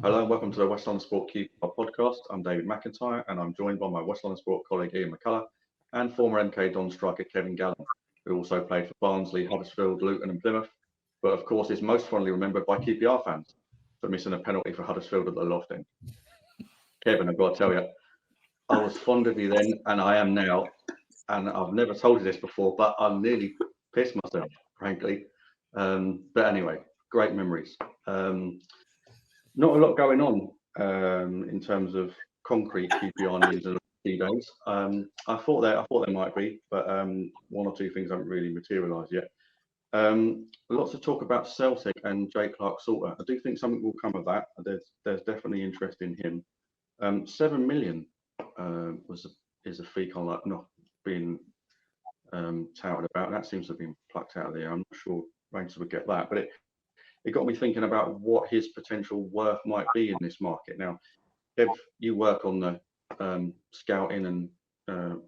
Hello and welcome to the West London Sport QPR podcast. I'm David McIntyre and I'm joined by my West London Sport colleague Ian McCullough and former MK Don striker Kevin Gallen, who also played for Barnsley, Huddersfield, Luton and Plymouth, but of course is most fondly remembered by QPR fans for missing a penalty for Huddersfield at the Loft End. Kevin, I've got to tell you, I was fond of you then and I am now, and I've never told you this before, but I nearly pissed myself, frankly. But anyway, great memories. Not a lot going on in terms of concrete QPR news in a few days. I thought there might be, but one or two things haven't really materialised yet. Lots of talk about Celtic and Jake Clarke-Salter. I do think something will come of that. There's definitely interest in him. 7 million is a fee on like not being touted about. That seems to have been plucked out of there. I'm not sure Rangers would get that, but it got me thinking about what his potential worth might be in this market. Now, Kev, you work on the scouting and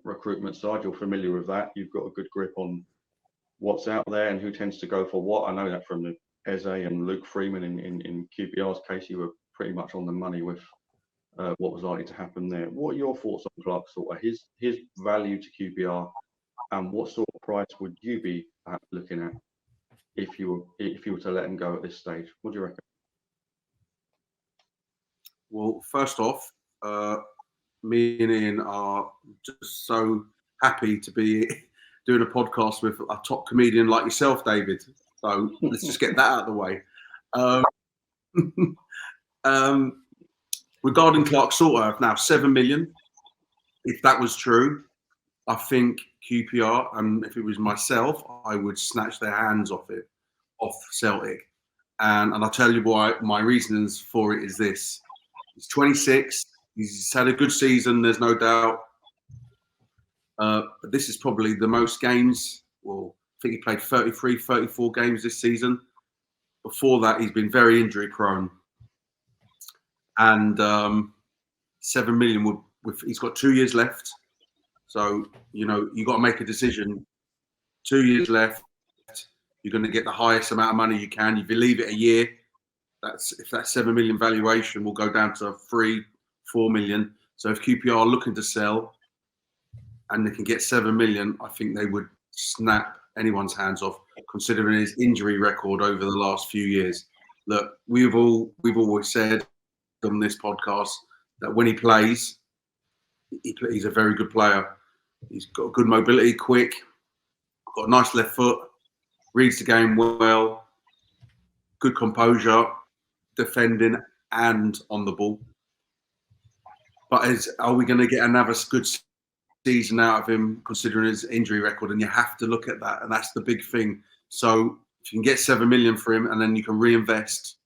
recruitment side. You're familiar with that. You've got a good grip on what's out there and who tends to go for what. I know that from the Eze and Luke Freeman in QPR's case, you were pretty much on the money with what was likely to happen there. What are your thoughts on Clarke-Salter, his value to QPR, and what sort of price would you be perhaps looking at if you were to let him go at this stage? What do you reckon? Well, first off, me and Ian are just so happy to be doing a podcast with a top comedian like yourself, David. So let's just get that out of the way. Regarding Clarke-Salter, now 7 million. If that was true, I think QPR, and if it was myself, I would snatch their hands off Celtic. And I'll tell you why. My reasons for it is this. He's 26. He's had a good season, there's no doubt. But this is probably the most games. Well, I think he played 33, 34 games this season. Before that, he's been very injury prone. And 7 million, he's got 2 years left. So, you got to make a decision. 2 years left. You're going to get the highest amount of money you can. If you leave it a year, if that 7 million valuation will go down to 3, 4 million. So if QPR are looking to sell and they can get 7 million, I think they would snap anyone's hands off, considering his injury record over the last few years. Look, we've always said on this podcast that when he plays, he's a very good player. He's got good mobility, quick, got a nice left foot, reads the game well, good composure, defending and on the ball. But are we going to get another good season out of him, considering his injury record? And you have to look at that, and that's the big thing. So if you can get 7 million for him and then you can reinvest,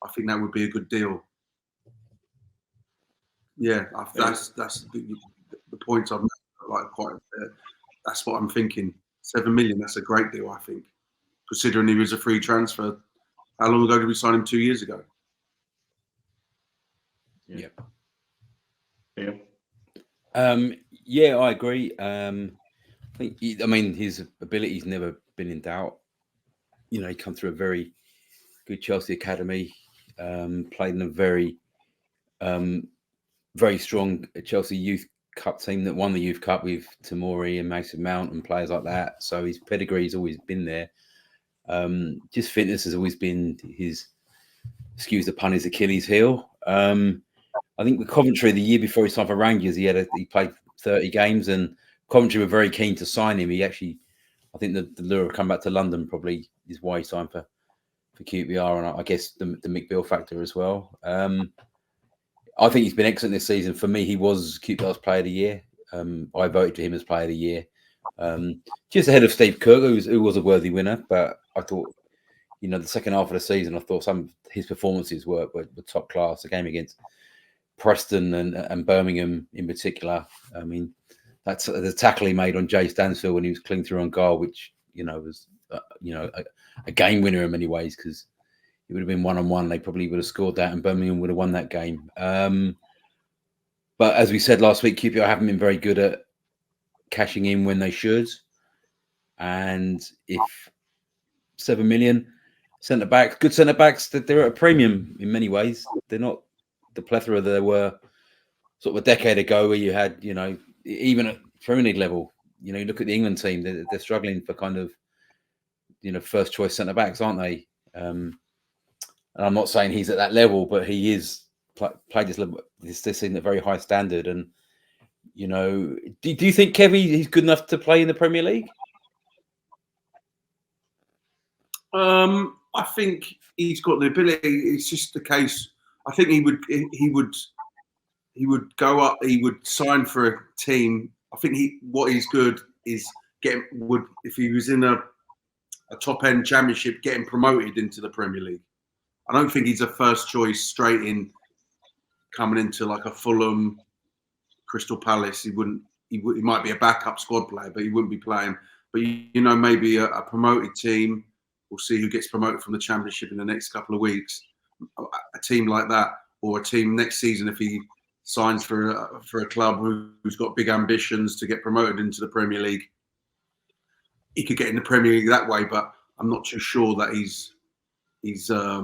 I think that would be a good deal. Yeah, that's the points I've made, like quite. That's what I'm thinking. 7 million. That's a great deal, I think, considering he was a free transfer. How long ago did we sign him? 2 years ago. Yeah. Yeah, I agree. I think his ability's never been in doubt. He come through a very good Chelsea academy, played in a very, very strong Chelsea Youth Cup team that won the Youth Cup with Tamori and Mason Mount and players like that. So his pedigree's always been there. Just fitness has always been his, excuse the pun, his Achilles heel. I think with Coventry, the year before he signed for Rangers, he played 30 games, and Coventry were very keen to sign him. He actually, I think the lure of come back to London probably is why he signed for QPR, and I guess the Mick Beale factor as well. I think he's been excellent this season. For me, he was QPR's Player of the Year. I voted for him as Player of the Year, just ahead of Steve Kirk, who was a worthy winner. But I thought, the second half of the season, I thought some of his performances were top class. The game against Preston and Birmingham in particular. I mean, that's the tackle he made on Jay Stansfield when he was clinging through on goal, which was a game winner in many ways, because it would have been 1-on-1. They probably would have scored that, and Birmingham would have won that game. But as we said last week, QPR haven't been very good at cashing in when they should. And if 7 million centre backs, good centre backs, they're at a premium in many ways. They're not the plethora there were sort of a decade ago, where you had, even at Premier League level, you look at the England team, they're struggling for kind of, first choice centre backs, aren't they? And I'm not saying he's at that level, but he is played this season at a very high standard. And do you think he's good enough to play in the Premier League? I think he's got the ability. It's just the case. I think he would go up. He would sign for a team. I think what he's good is if he was in a top end championship, getting promoted into the Premier League. I don't think he's a first choice straight in, coming into like a Fulham, Crystal Palace. He might be a backup squad player, but he wouldn't be playing. But maybe a promoted team. We'll see who gets promoted from the Championship in the next couple of weeks. A team like that, or a team next season, if he signs for a club who's got big ambitions to get promoted into the Premier League, he could get in the Premier League that way. But I'm not too sure that he's a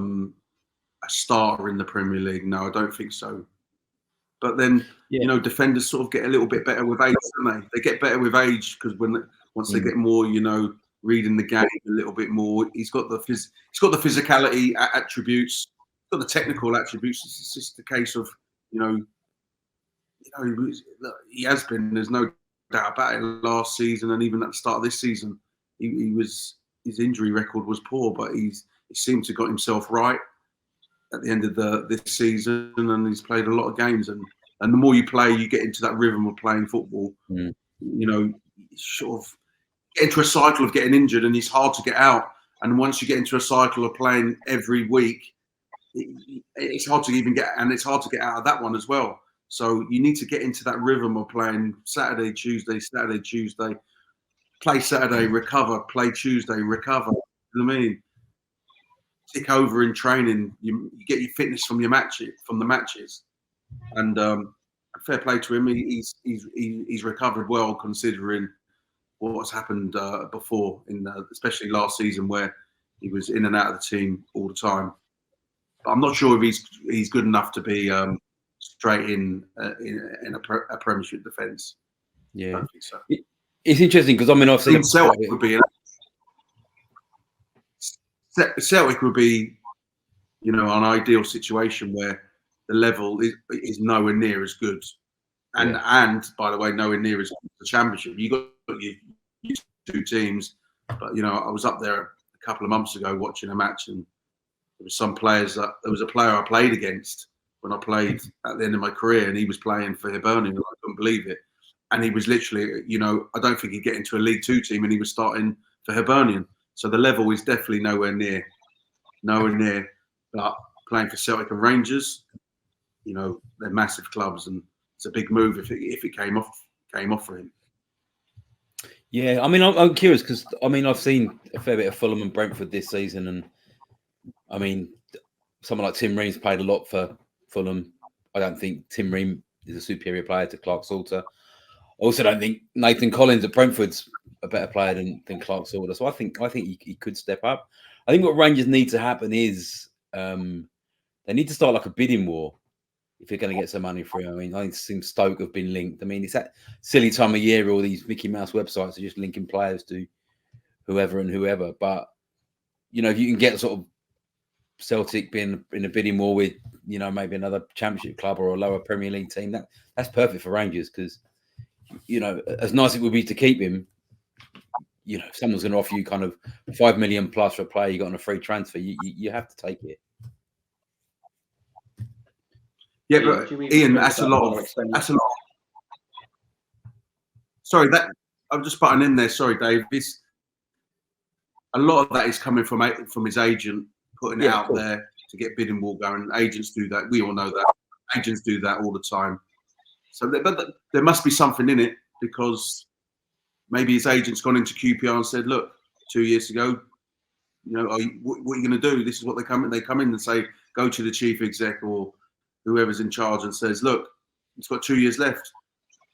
starter in the Premier League. No, I don't think so. But then defenders sort of get a little bit better with age, don't they? They get better with age because once they get more, reading the game a little bit more. He's got the physicality attributes, he's got the technical attributes. It's just a case of he has been. There's no doubt about it. Last season and even at the start of this season, his injury record was poor, but he seemed to got himself right at the end of this season, and he's played a lot of games. And the more you play, you get into that rhythm of playing football. Sort of get into a cycle of getting injured, and it's hard to get out. And once you get into a cycle of playing every week, it's hard to even get, and it's hard to get out of that one as well. So you need to get into that rhythm of playing Saturday, Tuesday, play Saturday, recover, play Tuesday, recover. You know what I mean? Tick over in training. You get your fitness from the matches, and fair play to him. He's recovered well considering what's happened before, especially last season where he was in and out of the team all the time. But I'm not sure if he's good enough to be straight in a Premiership defence. Yeah, I don't think so. It's interesting because I've seen Celtic would be an ideal situation where the level is nowhere near as good, and by the way, nowhere near as good as the Championship. You got your two teams, but I was up there a couple of months ago watching a match, and there was some players there was a player I played against when I played at the end of my career, and he was playing for Hibernian. I couldn't believe it, and he was literally, I don't think he'd get into a League Two team, and he was starting for Hibernian. So the level is definitely nowhere near. But playing for Celtic and Rangers, they're massive clubs, and it's a big move if it came off for him. Yeah, I'm curious because I've seen a fair bit of Fulham and Brentford this season, and someone like Tim Ream's played a lot for Fulham. I don't think Tim Ream is a superior player to Clarke-Salter. I also don't think Nathan Collins at Brentford's a better player than Clarke-Salter. So I think he could step up. I think what Rangers need to happen is they need to start like a bidding war if you're going to get some money for him. I think Stoke have been linked. It's that silly time of year, all these Mickey Mouse websites are just linking players to whoever and whoever. But, if you can get sort of Celtic being in a bidding war with, maybe another Championship club or a lower Premier League team, that's perfect for Rangers because, as nice as it would be to keep him, if someone's going to offer you kind of 5 million plus for a player you got on a free transfer, you have to take it. Yeah, but Ian, that's a lot. Sorry, I'm just butting in there. Sorry, Dave. A lot of that is coming from his agent putting it out there to get bidding war going. Agents do that. We all know that. Agents do that all the time. So, but there must be something in it because maybe his agent's gone into QPR and said, "Look, 2 years ago, what are you going to do? This is what they come in. They come in and say, go to the chief exec or whoever's in charge and says, look, he's got 2 years left.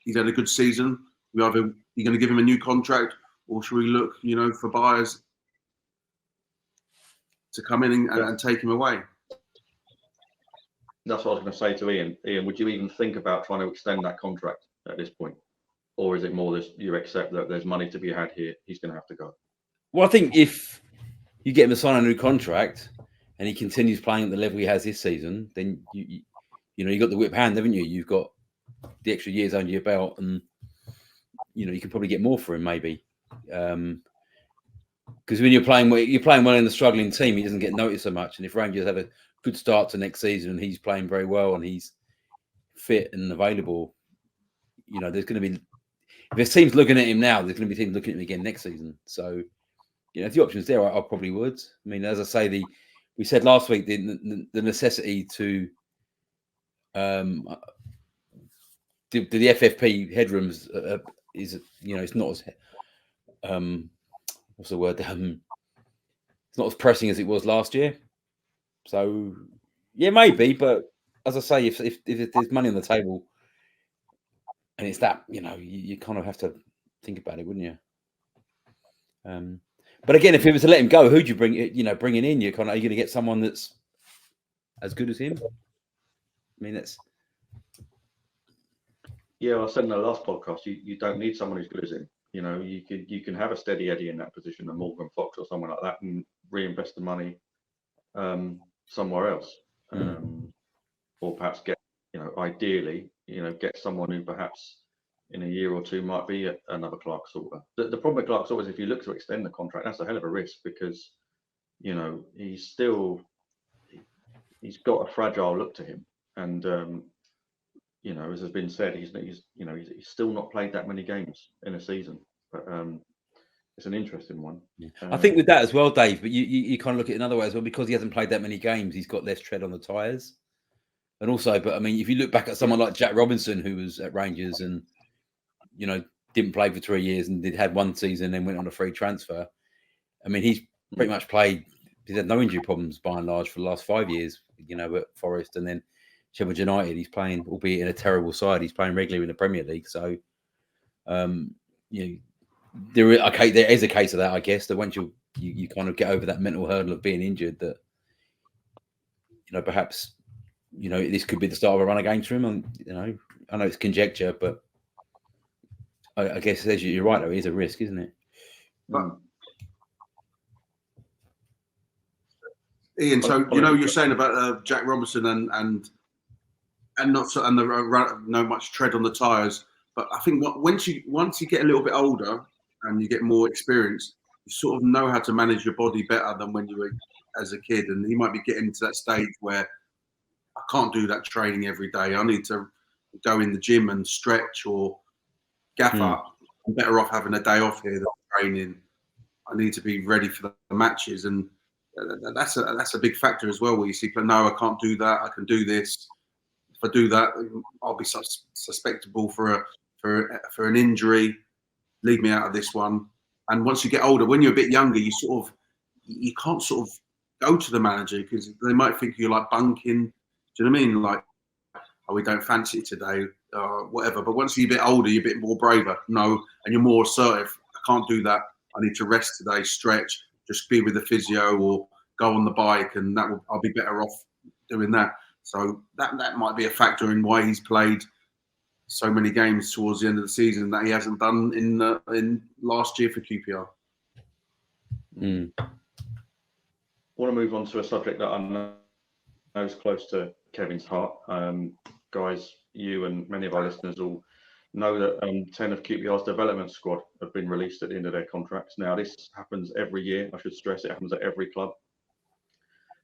He's had a good season. You're going to give him a new contract, or should we look, for buyers to come in and take him away?" That's what I was going to say to Ian. Ian, would you even think about trying to extend that contract at this point? Or is it more this you accept that there's money to be had here, he's going to have to go? Well, I think if you get him to sign a new contract and he continues playing at the level he has this season, then you got the whip hand, haven't you? You've got the extra years under your belt, and you can probably get more for him maybe. Because when you're playing well in the struggling team, he doesn't get noticed so much. And if Rangers have a good start to next season and he's playing very well and he's fit and available, there's going to be, if there's teams looking at him now, there's going to be teams looking at him again next season. So, if the option's there, I probably would. I mean, as I say, we said last week the necessity to the FFP headrooms is it's not as what's the word? It's not as pressing as it was last year. So, yeah, maybe. But as I say, if there's money on the table and it's that, you kind of have to think about it, wouldn't you? But again, if it was to let him go, who'd you bring? Bringing in, are you going to get someone that's as good as him? I mean, that's. Yeah, I said in the last podcast, you don't need someone who's good as him. You can have a steady Eddie in that position, a Morgan Fox or someone like that, and reinvest the money somewhere else, or perhaps get ideally get someone who perhaps in a year or two might be another Clarke-Salter. The problem with Clarke-Salter is if you look to extend the contract, that's a hell of a risk because he's got a fragile look to him, and as has been said, he's still not played that many games in a season. But it's an interesting one. Yeah. I think with that as well, Dave. But you kind of look at it another way as well, because he hasn't played that many games. He's got less tread on the tyres, and also, but I mean, if you look back at someone like Jack Robinson, who was at Rangers and didn't play for 3 years and had one season, then went on a free transfer. I mean, he's pretty much played. He's had no injury problems by and large for the last 5 years. At Forest, and then Sheffield United, he's playing, albeit in a terrible side, he's playing regularly in the Premier League. So, there is a case of that, I guess, that once you kind of get over that mental hurdle of being injured, that perhaps this could be the start of a run against him. And I know it's conjecture, but I guess as you're right, though, it is a risk, isn't it? But Ian, so you're saying about Jack Robinson and no much tread on the tyres. But I think once you get a little bit older and you get more experience, you sort of know how to manage your body better than when you were as a kid. And he might be getting to that stage where I can't do that training every day. I need to go in the gym and stretch or gaff up. I'm better off having a day off here than training. I need to be ready for the matches, and that's a big factor as well. Where you see, no, I can't do that. I can do this. If I do that, I'll be susceptible for an injury. Leave me out of this one. And once you get older, when you're a bit younger, you can't sort of go to the manager because they might think you're like bunking. Do you know what I mean? Like, oh, we don't fancy it today, whatever. But once you're a bit older, you're a bit more braver. No, and you're more assertive. I can't do that. I need to rest today, stretch, just be with the physio or go on the bike, and I'll be better off doing that. So that might be a factor in why he's played so many games towards the end of the season that he hasn't done in last year for QPR. I want to move on to a subject that I know is close to Kevin's heart. Guys, you and many of our listeners will know that 10 of QPR's development squad have been released at the end of their contracts. Now, this happens every year. I should stress it happens at every club.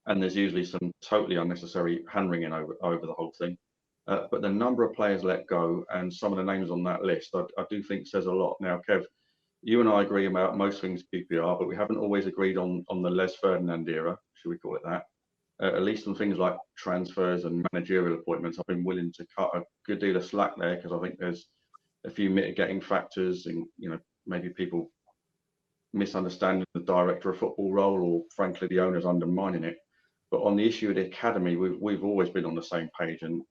And there's usually some totally unnecessary hand-wringing over the whole thing. But the number of players let go and some of the names on that list, I do think says a lot. Now, Kev, you and I agree about most things QPR, but we haven't always agreed on the Les Ferdinand era, should we call it that? At least on things like transfers and managerial appointments, I've been willing to cut a good deal of slack there because I think there's a few mitigating factors and, maybe people misunderstanding the director of football role or frankly the owners undermining it. But on the issue of the academy, we've always been on the same page. And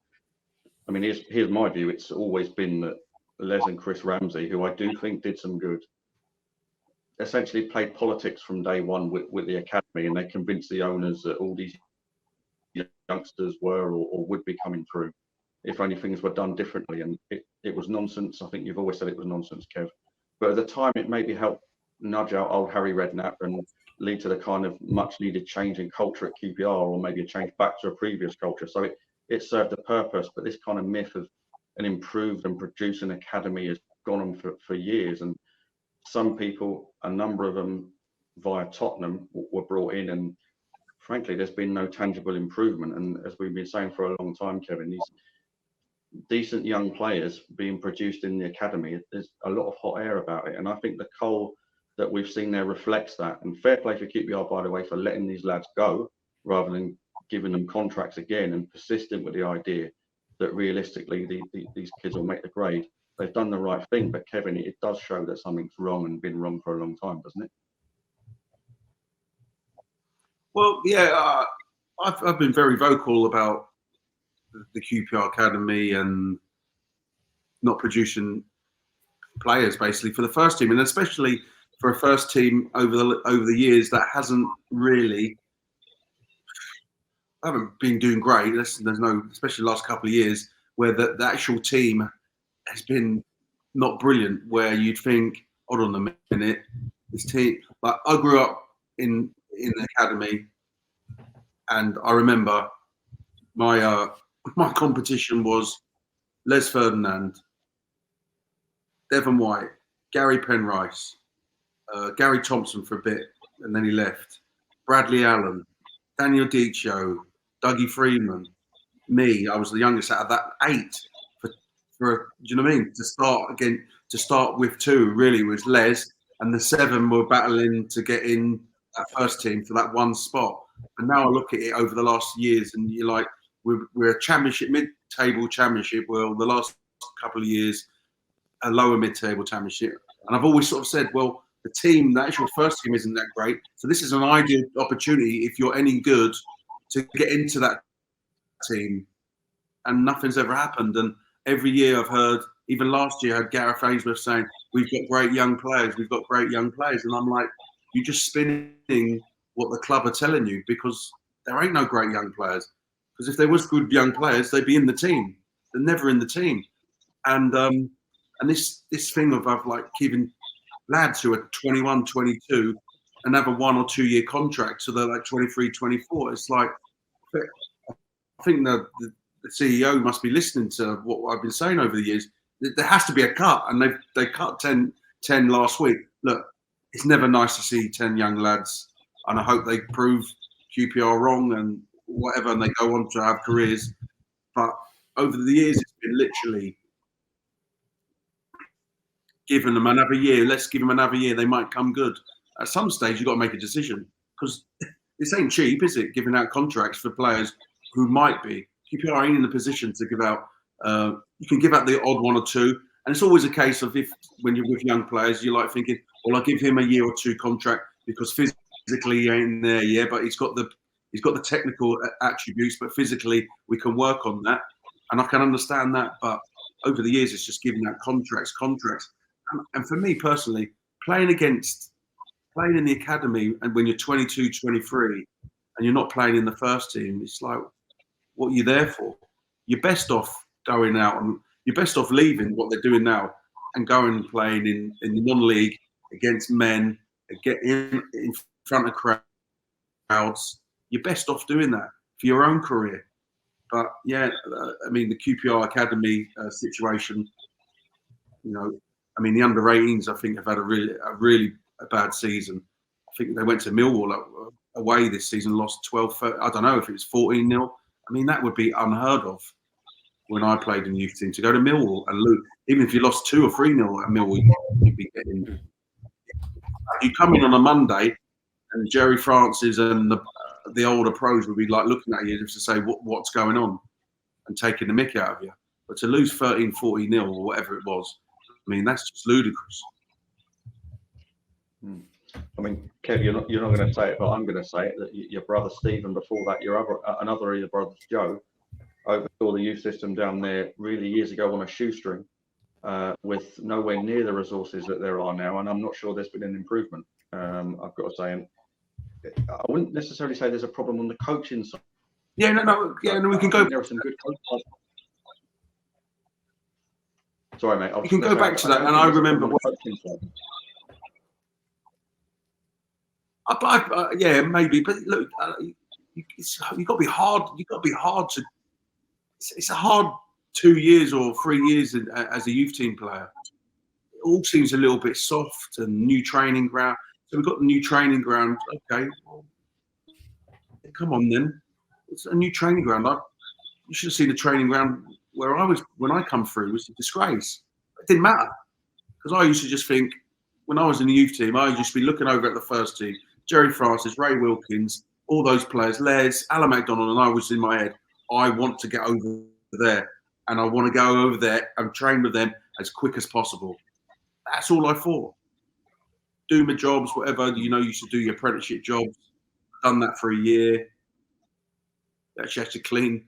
I mean, here's my view. It's always been that Les and Chris Ramsey, who I do think did some good, essentially played politics from day one with the academy, and they convinced the owners that all these youngsters were or would be coming through if only things were done differently. And it was nonsense. I think you've always said it was nonsense, Kev. But at the time, it maybe helped nudge out old Harry Redknapp and lead to the kind of much needed change in culture at QPR, or maybe a change back to a previous culture. So it served a purpose. But this kind of myth of an improved and producing academy has gone on for years. And some people, a number of them via Tottenham, were brought in, and frankly, there's been no tangible improvement. And as we've been saying for a long time, Kevin, these decent young players being produced in the academy, there's a lot of hot air about it. And I think the coal that we've seen there reflects that. And fair play for QPR, by the way, for letting these lads go rather than giving them contracts again and persisting with the idea that realistically these kids will make the grade. They've done the right thing, but Kevin, it does show that something's wrong and been wrong for a long time, doesn't it? Well, yeah, I've been very vocal about the QPR Academy and not producing players basically for the first team, and especially for a first team over the years that hasn't really haven't been doing great. There's no, especially the last couple of years, where the actual team has been not brilliant. Where you'd think, hold on a minute, this team. Like I grew up in the academy, and I remember my competition was Les Ferdinand, Devon White, Gary Penrice, Gary Thompson for a bit, and then he left. Bradley Allen, Daniel Dicio, Dougie Freeman, me. I was the youngest out of that 8. Do you know what I mean? To start with 2 really was Les, and the 7 were battling to get in that first team for that one spot. And now I look at it over the last years, and you're like, we're a championship, mid-table championship. Well, the last couple of years, a lower mid-table championship. And I've always sort of said, well, the actual first team isn't that great. So this is an ideal opportunity if you're any good to get into that team. And nothing's ever happened. And every year I've heard, even last year I had Gareth Ainsworth saying, we've got great young players. We've got great young players. And I'm like, you're just spinning what the club are telling you, because there ain't no great young players. Because if there was good young players, they'd be in the team. They're never in the team. And this thing of like keeping lads who are 21, 22 and have a 1 or 2 year contract, so they're like 23, 24. It's like, I think the CEO must be listening to what I've been saying over the years. There has to be a cut, and they cut 10 last week. Look, it's never nice to see 10 young lads, and I hope they prove QPR wrong and whatever, and they go on to have careers. But over the years, it's been literally giving them another year. Let's give them another year. They might come good. At some stage, you've got to make a decision, because this ain't cheap, is it? Giving out contracts for players who might be. QPR ain't in the position to give out. You can give out the odd 1 or 2, and it's always a case of when you're with young players, you're like thinking, well, I'll give him a year or 2 contract because physically he ain't there, yeah, but he's got the technical attributes, but physically we can work on that, and I can understand that. But over the years, it's just giving out contracts. And for me personally, playing in the academy, and when you're 22, 23, and you're not playing in the first team, it's like, what are you there for? You're best off going out, and you're best off leaving what they're doing now and going and playing in the non-league against men, get in front of crowds. You're best off doing that for your own career. But yeah, I mean, the QPR Academy situation, you know, I mean, the under-18s, I think, have had a really bad season. I think they went to Millwall away this season, lost 12, I don't know if it was 14-0. I mean, that would be unheard of when I played in the youth team, to go to Millwall and lose. Even if you lost 2 or 3-0 at Millwall, you'd be getting. You come in on a Monday, and Jerry Francis and the older pros would be like looking at you just to say what's going on and taking the mick out of you. But to lose 13, 40-0 or whatever it was, I mean, that's just ludicrous. I mean, Kev, you're not going to say it, but I'm going to say it, that your brother Stephen, before that, another of your brothers, Joe, oversaw the youth system down there really years ago on a shoestring, with nowhere near the resources that there are now, and I'm not sure there's been an improvement. I've got to say, and I wouldn't necessarily say there's a problem on the coaching side Yeah, no, we can go. There are some good coaches. Sorry, mate. You can go back to that, and I remember what. Yeah, maybe, but look, you've got to be hard. You've got to be hard to. It's a hard 2 years or 3 years as a youth team player. It all seems a little bit soft and new training ground. So we've got the new training ground. Okay, well, come on then. It's a new training ground. You should have seen the training ground where I was when I come through. It was a disgrace. It didn't matter because I used to just think when I was in the youth team, I used to be looking over at the first team. Jerry Francis, Ray Wilkins, all those players, Les, Alan McDonald, and I was in my head, I want to get over there and I want to go over there and train with them as quick as possible. That's all I thought. Do my jobs, whatever, you used to do your apprenticeship jobs. Done that for a year. Actually had to clean.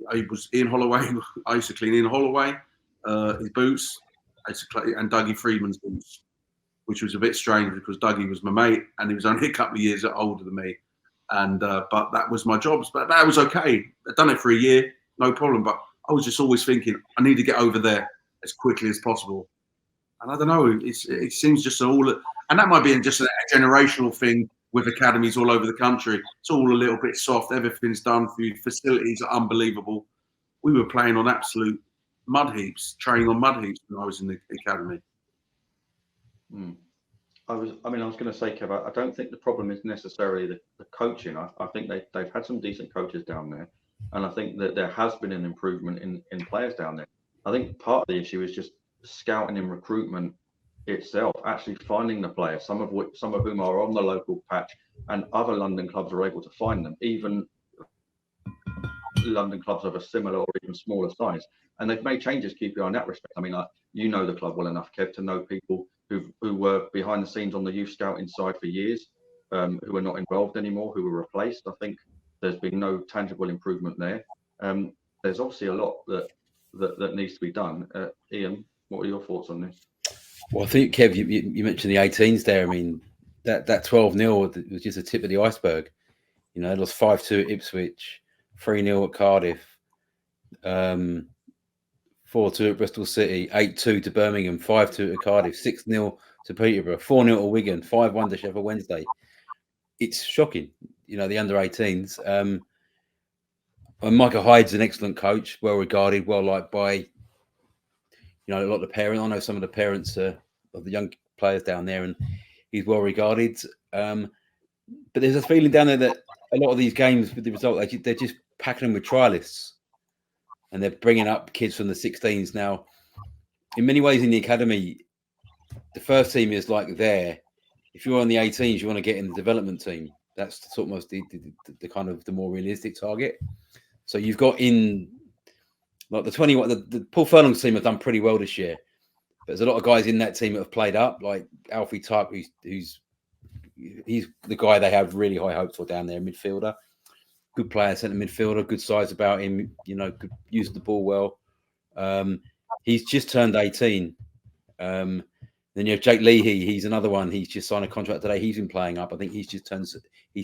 I was Ian Holloway. I used to clean Ian Holloway, his boots. I used to clean, and Dougie Freeman's boots, which was a bit strange because Dougie was my mate and he was only a couple of years older than me. And but that was my jobs. But that was okay. I'd done it for a year, no problem. But I was just always thinking, I need to get over there as quickly as possible. And I don't know, it seems just all, and that might be just a generational thing with academies all over the country. It's all a little bit soft. Everything's done for you. Facilities are unbelievable. We were playing on absolute mud heaps, training on mud heaps when I was in the academy. I was going to say, Kev, I don't think the problem is necessarily the coaching. I think they've had some decent coaches down there, and I think that there has been an improvement in players down there. I think part of the issue is just scouting and recruitment itself, actually finding the players, some of whom are on the local patch, and other London clubs are able to find them, even London clubs of a similar or even smaller size. And they've made changes, QPR, in that respect. I mean, you know the club well enough, Kev, to know people who were behind the scenes on the youth scouting side for years, who are not involved anymore, who were replaced. I think there's been no tangible improvement there. There's obviously a lot that needs to be done. Ian, what are your thoughts on this? Well, I think, Kev, you mentioned the 18s there. I mean, that 12-0 was just the tip of the iceberg. They lost 5-2 at Ipswich, 3-0 at Cardiff, 4-2 at Bristol City, 8-2 to Birmingham, 5-2 at Cardiff, 6-0 to Peterborough, 4-0 to Wigan, 5-1 to Sheffield Wednesday. It's shocking, the under-18s. And Michael Hyde's an excellent coach, well regarded, well liked by a lot of the parents. I know some of the parents of the young players down there, and he's well regarded. But there's a feeling down there that a lot of these games, with the result, they're just packing them with trialists, and they're bringing up kids from the 16s. Now, in many ways, in the academy, the first team is like there. If you're on the 18s, you want to get in the development team. That's almost the kind of the more realistic target. So you've got in. Like the 21, the Paul Furlong's team have done pretty well this year. But there's a lot of guys in that team that have played up, like Alfie Tuck, he's the guy they have really high hopes for down there, midfielder. Good player, centre midfielder, good size about him, could use the ball well. He's just turned 18. Then you have Jake Leahy, he's another one. He's just signed a contract today. He's been playing up. I think he's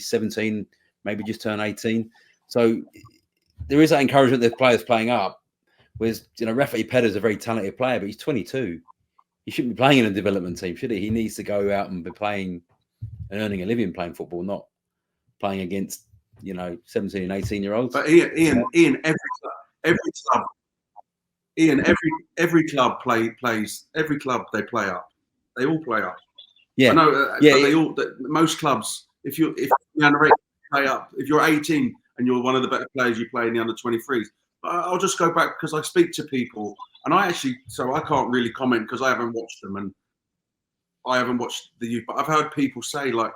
17, maybe just turned 18. So there is that encouragement that players playing up. Whereas, Rafael Pedder's a very talented player, but he's 22. He shouldn't be playing in a development team, should he? He needs to go out and be playing and earning a living playing football, not playing against, 17 and 18-year-olds. But Ian, every club plays. Every club they play up. They all play up. Yeah. I know. Most clubs, if you're play up. If you're 18 and you're one of the better players, you play in the under 23s. I'll just go back because I speak to people, and I can't really comment because I haven't watched them and I haven't watched the youth. But I've heard people say like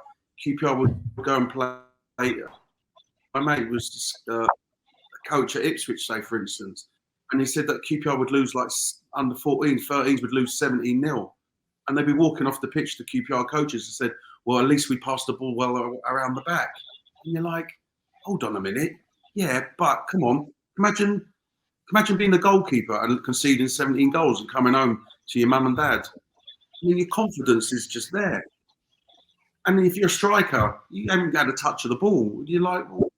QPR would go and play. My mate was a coach at Ipswich, say for instance, and he said that QPR would lose like under 13s would lose 17-0, and they'd be walking off the pitch to QPR coaches and said, "Well, at least we passed the ball well around the back." And you're like, "Hold on a minute, yeah, but come on." Imagine being the goalkeeper and conceding 17 goals and coming home to your mum and dad. I mean, your confidence is just there. And if you're a striker, you haven't had a touch of the ball. You're like, well,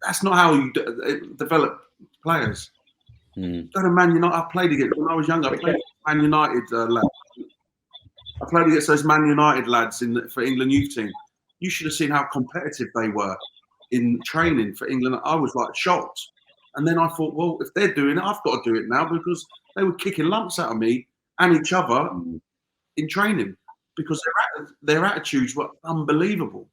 That's not how you develop players. Go to Man United. I played against when I was younger. I played against Man United lads. I played against those Man United lads for England youth team. You should have seen how competitive they were in training for England. I was like shocked. And then I thought, well, if they're doing it, I've got to do it now, because they were kicking lumps out of me and each other in training, because their attitudes were unbelievable.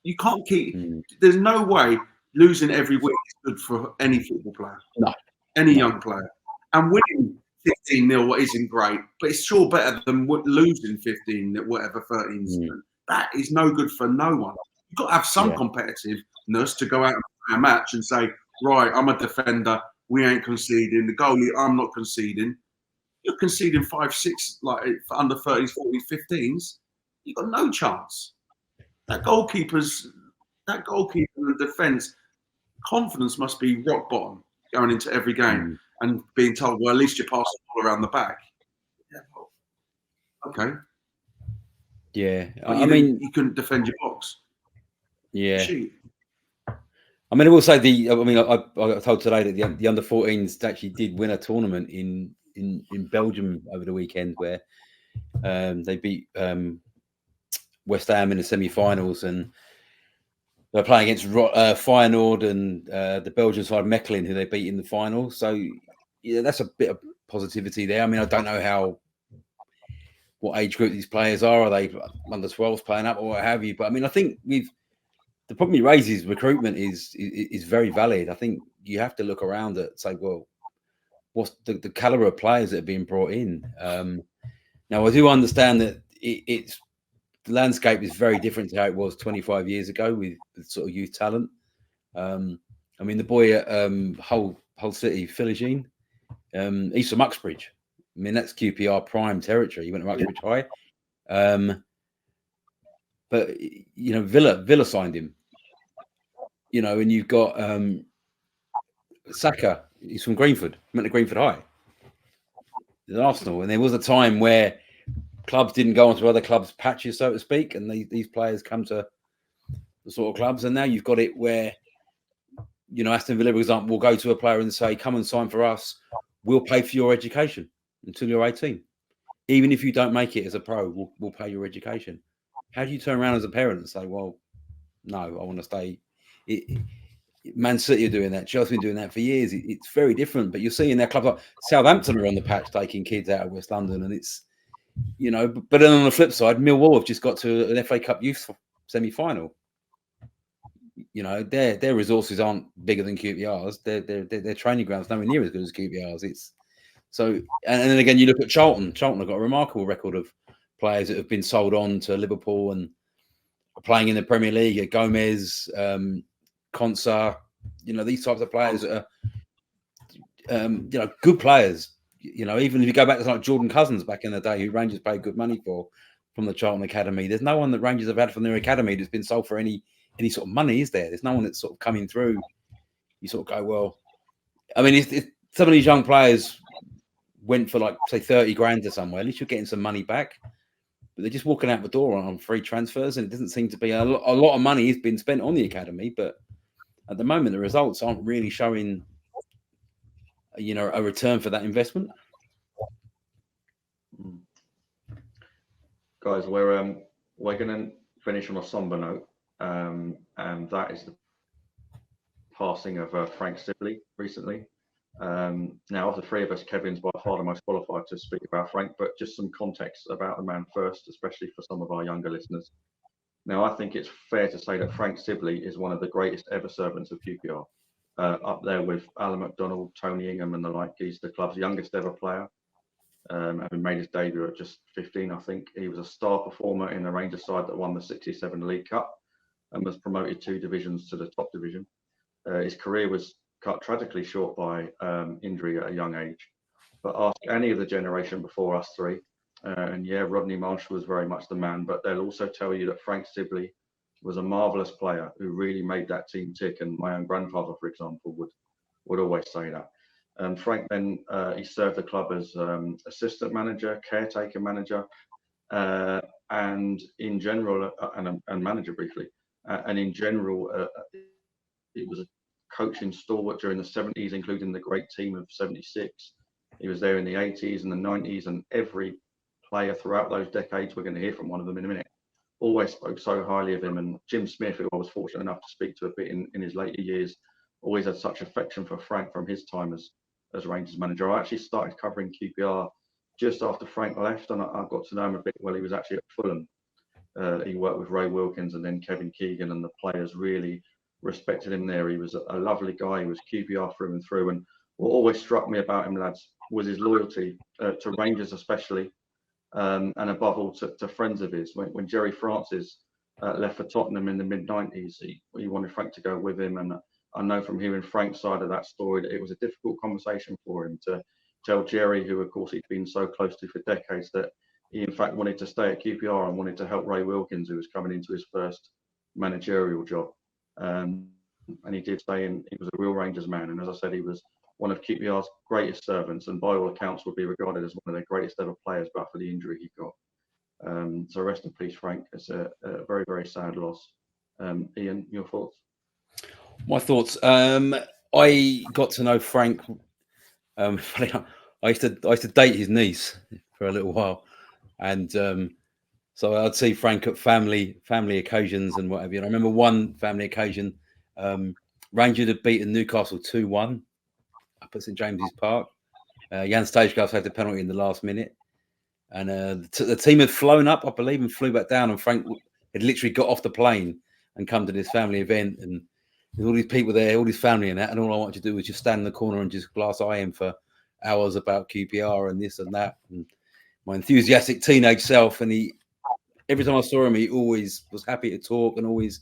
You can't keep. There's no way losing every week is good for any football player, any young player. And winning 15-0 isn't great, but it's sure better than losing 15, whatever, 13. That is no good for no one. You've got to have some competitiveness to go out and play a match and say, right, I'm a defender, we ain't conceding. The goalie, I'm not conceding. You're conceding 5-6, like for under 30s, 40s, 15s. You've got no chance. That goalkeeper and defence, confidence must be rock bottom going into every game and being told, well, at least you pass the ball around the back. Yeah, well, okay. Yeah, I mean, you couldn't defend your box. Yeah. Shoot. I mean, I will say I got told today that the under-14s actually did win a tournament in Belgium over the weekend, where they beat West Ham in the semi-finals, and they're playing against Feyenoord and the Belgian side Mechelen, who they beat in the final. So yeah, that's a bit of positivity there. I mean, I don't know what age group these players are. Are they under 12s playing up or what have you? But I mean, I think the problem he raises, recruitment is very valid. I think you have to look around at say, well, what's the caliber of players that are being brought in? Now, I do understand that it's the landscape is very different to how it was 25 years ago with sort of youth talent. I mean, the boy at Hull City, Philogene, he's from Uxbridge. I mean, that's QPR prime territory. He went to Uxbridge High. But, you know, Villa signed him. You know, and you've got Saka. He's from Greenford. He went to Greenford High. He's at Arsenal. And there was a time where clubs didn't go onto other clubs' patches, so to speak, and these players come to the sort of clubs. And now you've got it where, you know, Aston Villa, for example, will go to a player and say, come and sign for us. We'll pay for your education until you're 18. Even if you don't make it as a pro, we'll pay your education. How do you turn around as a parent and say, well, no, I want to stay? Man City are doing that. Chelsea have been doing that for years. It's very different. But you're seeing their clubs like Southampton are on the patch taking kids out of West London, and it's, you know. But then on the flip side, Millwall have just got to an FA Cup youth semi-final. You know, their resources aren't bigger than QPR's. Their training grounds nowhere near as good as QPR's. It's so, and then again, you look at Charlton. Charlton have got a remarkable record of players that have been sold on to Liverpool and are playing in the Premier League. Gomez, Konsa, you know, these types of players that are, you know, good players. You know, even if you go back to like Jordan Cousins back in the day, who Rangers paid good money for from the Charlton Academy. There's no one that Rangers have had from their academy that's been sold for any sort of money, is there? There's no one that's sort of coming through. You sort of go, well, I mean, if some of these young players went for like, say, 30 grand to somewhere, at least you're getting some money back. But they're just walking out the door on free transfers, and it doesn't seem to be a lot of money has been spent on the academy. But at the moment, the results aren't really showing, you know, a return for that investment. Guys, we're going to finish on a somber note, and that is the passing of Frank Sibley recently. Now, of the three of us, Kevin's by far the most qualified to speak about Frank, but just some context about the man first, especially for some of our younger listeners. Now, I think it's fair to say that Frank Sibley is one of the greatest ever servants of QPR, up there with Alan McDonald, Tony Ingham and the like. He's the club's youngest ever player, having made his debut at just 15, I think. He was a star performer in the Rangers side that won the 67 League Cup and was promoted 2 divisions to the top division. His career was cut tragically short by injury at a young age. But ask any of the generation before us three, and yeah, Rodney Marshall was very much the man, but they'll also tell you that Frank Sibley was a marvellous player who really made that team tick. And my own grandfather, for example, would always say that. Frank then, he served the club as assistant manager, caretaker manager, and in general, and manager briefly. And in general, He was a coaching stalwart during the 70s, including the great team of 76. He was there in the 80s and the 90s, and every player throughout those decades, we're going to hear from one of them in a minute, always spoke so highly of him. And Jim Smith, who I was fortunate enough to speak to a bit in his later years, always had such affection for Frank from his time as Rangers manager. I actually started covering QPR just after Frank left, and I got to know him a bit while he was actually at Fulham. He worked with Ray Wilkins and then Kevin Keegan, and the players really respected him there. He was a lovely guy. He was QPR through and through. And what always struck me about him, lads, was his loyalty to Rangers especially, and above all to friends of his. When Jerry Francis left for Tottenham in the mid-90s, he wanted Frank to go with him. And I know from hearing Frank's side of that story that it was a difficult conversation for him to tell Jerry, who of course he'd been so close to for decades, that he in fact wanted to stay at QPR and wanted to help Ray Wilkins, who was coming into his first managerial job. And he did stay, and he was a real Rangers man. And as I said, he was one of QPR's greatest servants, and by all accounts would be regarded as one of their greatest ever players, but for the injury he got. So rest in peace, Frank. It's a very, very sad loss. Ian, your thoughts? My thoughts. I got to know Frank. I used to date his niece for a little while, and so I'd see Frank at family occasions and whatever. And I remember one family occasion, Rangers had beaten Newcastle 2-1 up at St James's Park. Jan Stagegaard had the penalty in the last minute, and the team had flown up, I believe, and flew back down. And Frank had literally got off the plane and come to this family event, and there's all these people there, all his family and that. And all I wanted to do was just stand in the corner and just glass eye him for hours about QPR and this and that. And my enthusiastic teenage self, and every time I saw him, he always was happy to talk and always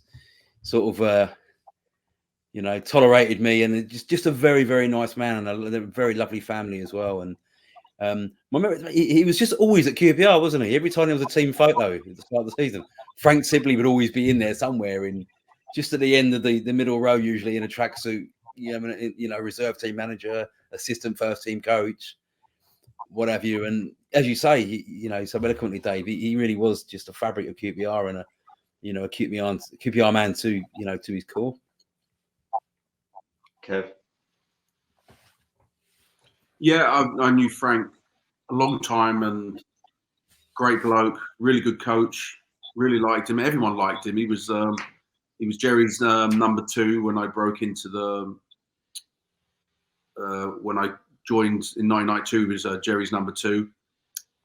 sort of, tolerated me, and just a very, very nice man, and a very lovely family as well. And he was just always at QPR, wasn't he? Every time there was a team photo at the start of the season, Frank Sibley would always be in there somewhere, just at the end of the middle row, usually in a tracksuit. Reserve team manager, assistant first team coach, what have you. And as you say, so eloquently, Dave, he really was just a fabric of QPR and a QPR man to his core. Kev? Yeah, I knew Frank a long time, and great bloke, really good coach, really liked him. Everyone liked him. He was Jerry's number 2 when I broke into when I joined in 1992. He was Jerry's number 2,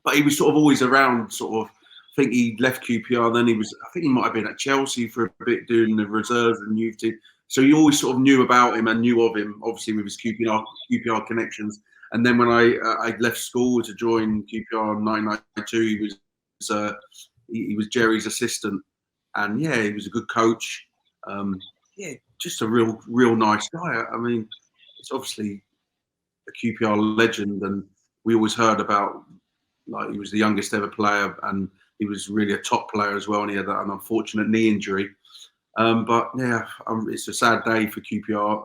but he was sort of always around. Sort of, I think he left QPR. Then I think he might have been at Chelsea for a bit doing the reserves and youth team. So you always sort of knew about him and knew of him, obviously with his QPR connections. And then when I left school to join QPR in 1992, he was Jerry's assistant, and yeah, he was a good coach. Just a real nice guy. I mean, it's obviously a QPR legend, and we always heard about, like, he was the youngest ever player, and he was really a top player as well, and he had an unfortunate knee injury. But yeah, it's a sad day for QPR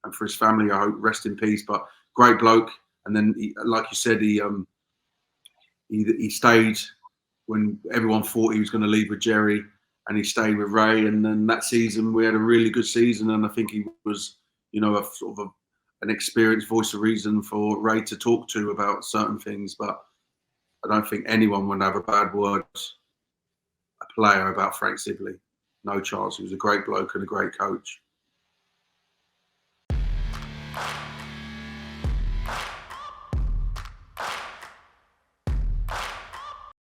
and for his family. I hope rest in peace. But great bloke. And then, like you said, he stayed when everyone thought he was going to leave with Jerry, and he stayed with Ray. And then that season, we had a really good season, and I think he was, an experienced voice of reason for Ray to talk to about certain things. But I don't think anyone would have a bad word, a player, about Frank Sibley. No chance. He was a great bloke and a great coach.